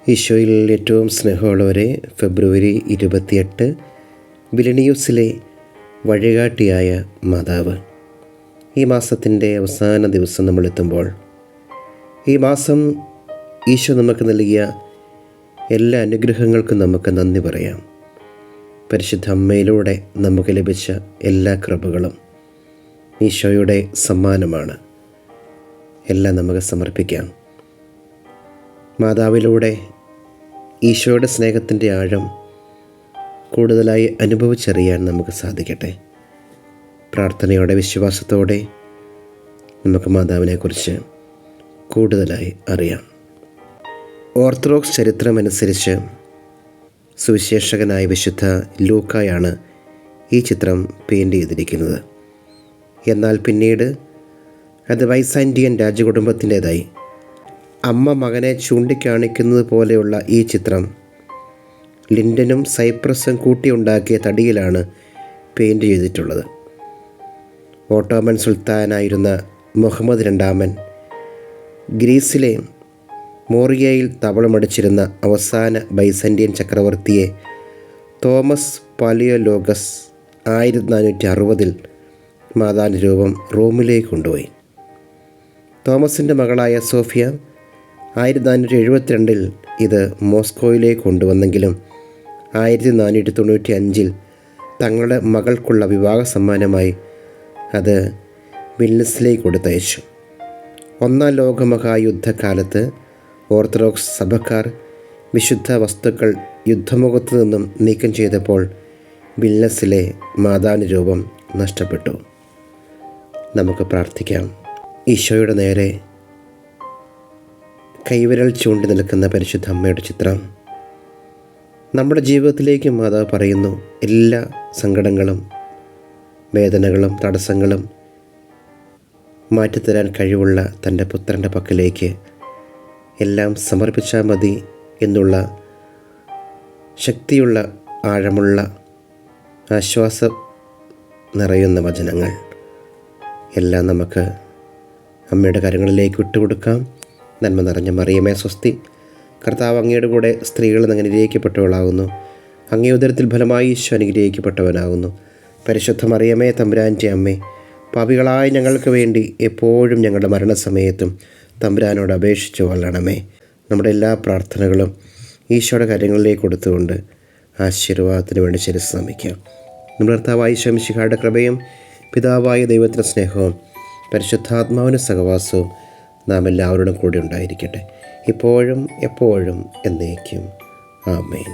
ഈശോയിൽ ഏറ്റവും സ്നേഹമുള്ളവരെ, ഫെബ്രുവരി 28 വിലനിയൂസിലെ വഴികാട്ടിയായ മാതാവ്. ഈ മാസത്തിൻ്റെ അവസാന ദിവസം നമ്മളെത്തുമ്പോൾ ഈ മാസം ഈശോ നമുക്ക് നൽകിയ എല്ലാ അനുഗ്രഹങ്ങൾക്കും നമുക്ക് നന്ദി പറയാം. പരിശുദ്ധ അമ്മയിലൂടെ നമുക്ക് ലഭിച്ച എല്ലാ കൃപകളും ഈശോയുടെ സമ്മാനമാണ്. എല്ലാം നമുക്ക് സമർപ്പിക്കാം. മാതാവിലൂടെ ഈശോയുടെ സ്നേഹത്തിൻ്റെ ആഴം കൂടുതലായി അനുഭവിച്ചറിയാൻ നമുക്ക് സാധിക്കട്ടെ. പ്രാർത്ഥനയോടെ വിശ്വാസത്തോടെ നമുക്ക് മാതാവിനെക്കുറിച്ച് കൂടുതലായി അറിയാം. ഓർത്തഡോക്സ് ചരിത്രമനുസരിച്ച് സുവിശേഷകനായ വിശുദ്ധ ലൂക്കായാണ് ഈ ചിത്രം പെയിൻ്റ് ചെയ്തിരിക്കുന്നത്. എന്നാൽ പിന്നീട് അത് ബൈസാന്റിയൻ രാജകുടുംബത്തിൻ്റേതായി. അമ്മ മകനെ ചൂണ്ടിക്കാണിക്കുന്നത് പോലെയുള്ള ഈ ചിത്രം ലിൻഡനും സൈപ്രസും കൂട്ടിയുണ്ടാക്കിയ തടിയിലാണ് പെയിൻറ് ചെയ്തിട്ടുള്ളത്. ഓട്ടോമൻ സുൽത്താനായിരുന്ന മുഹമ്മദ് രണ്ടാമൻ ഗ്രീസിലെ മോറിയയിൽ താവളമടിച്ചിരുന്ന അവസാന ബൈസന്റിയൻ ചക്രവർത്തിയെ തോമസ് പാലിയോലോഗസ് 1460 മാതാവിൻ്റെ രൂപം റോമിലേക്ക് കൊണ്ടുപോയി. തോമസിൻ്റെ മകളായ സോഫിയ 1472 ഇത് മോസ്കോയിലേക്ക് കൊണ്ടുവന്നെങ്കിലും 1495 തങ്ങളുടെ മകൾക്കുള്ള വിവാഹ സമ്മാനമായി അത് വിൽനസിലേക്ക് കൊടുത്തയച്ചു. ഒന്നാം ലോകമഹായുദ്ധകാലത്ത് ഓർത്തഡോക്സ് സഭക്കാർ വിശുദ്ധ വസ്തുക്കൾ യുദ്ധമുഖത്തു നിന്നും നീക്കം ചെയ്തപ്പോൾ വിൽനസിലെ മാതാവിൻ്റെ രൂപം നഷ്ടപ്പെട്ടു. നമുക്ക് പ്രാർത്ഥിക്കാം. ഈശോയുടെ നേരെ കൈവിരൽ ചൂണ്ടി നിൽക്കുന്ന പരിശുദ്ധ അമ്മയുടെ ചിത്രം നമ്മുടെ ജീവിതത്തിലേക്ക് മാതാവ് പറയുന്നു. എല്ലാ സങ്കടങ്ങളും വേദനകളും തടസ്സങ്ങളും മാറ്റിത്തരാൻ കഴിവുള്ള തൻ്റെ പുത്രൻ്റെ പക്കലേക്ക് എല്ലാം സമർപ്പിച്ചാൽ മതി എന്നുള്ള ശക്തിയുള്ള ആഴമുള്ള ആശ്വാസം നിറയുന്ന വചനങ്ങൾ എല്ലാം നമുക്ക് അമ്മയുടെ കാര്യങ്ങളിലേക്ക് വിട്ടുകൊടുക്കാം. നന്മ നിറഞ്ഞ മറിയമേ സ്വസ്തി, കർത്താവ് അങ്ങയുടെ കൂടെ സ്ത്രീകൾ അങ്ങ് അനുഗ്രഹിക്കപ്പെട്ടവളാകുന്നു. അങ്ങേ ഉദരത്തിൽ ഫലമായി ഈശോ അനുഗ്രഹിക്കപ്പെട്ടവനാകുന്നു. പരിശുദ്ധ മറിയമേ തമ്പുരാൻ്റെ അമ്മേ, പാപികളായ ഞങ്ങൾക്ക് വേണ്ടി എപ്പോഴും ഞങ്ങളുടെ മരണസമയത്തും തമ്പുരാനോട് അപേക്ഷിച്ച് കൊള്ളണമേ. നമ്മുടെ എല്ലാ പ്രാർത്ഥനകളും ഈശോയുടെ കാര്യങ്ങളിലേക്ക് കൊടുത്തുകൊണ്ട് ആശീർവാദത്തിന് വേണ്ടി ശിരസ്സ് നമിക്കാം. നമ്മുടെ കർത്താവായ ഈശോ മിശിഹായുടെ കൃപയും പിതാവായ ദൈവത്തിൻ്റെ സ്നേഹവും പരിശുദ്ധാത്മാവിൻ്റെ സഹവാസവും നാം എല്ലാവരോടും കൂടി ഉണ്ടായിരിക്കട്ടെ, ഇപ്പോഴും എപ്പോഴും എന്നേക്കും. ആമേൻ.